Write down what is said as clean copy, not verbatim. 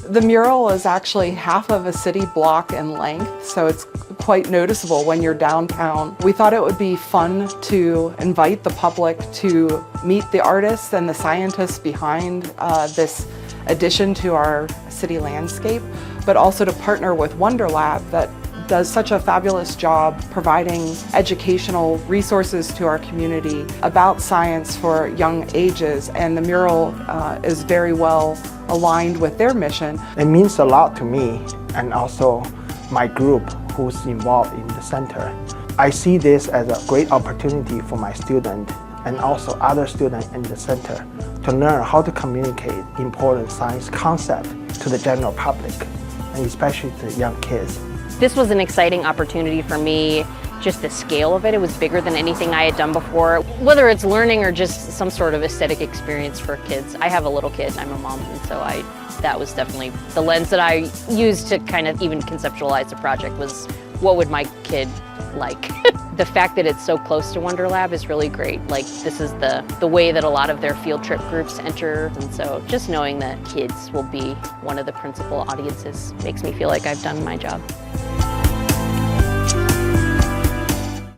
The mural is actually half of a city block in length, so it's quite noticeable when you're downtown. We thought it would be fun to invite the public to meet the artists and the scientists behind this addition to our city landscape, but also to partner with WonderLab that does such a fabulous job providing educational resources to our community about science for young ages, and the mural is very well aligned with their mission. It means a lot to me and also my group who's involved in the center. I see this as a great opportunity for my students and also other students in the center to learn how to communicate important science concepts to the general public, and especially to young kids. This was an exciting opportunity for me, just the scale of it. It was bigger than anything I had done before. Whether it's learning or just some sort of aesthetic experience for kids. I have a little kid and I'm a mom, and so that was definitely the lens that I used to kind of even conceptualize the project was, what would my kid like? The fact that it's so close to WonderLab is really great. Like, this is the way that a lot of their field trip groups enter, and so just knowing that kids will be one of the principal audiences makes me feel like I've done my job.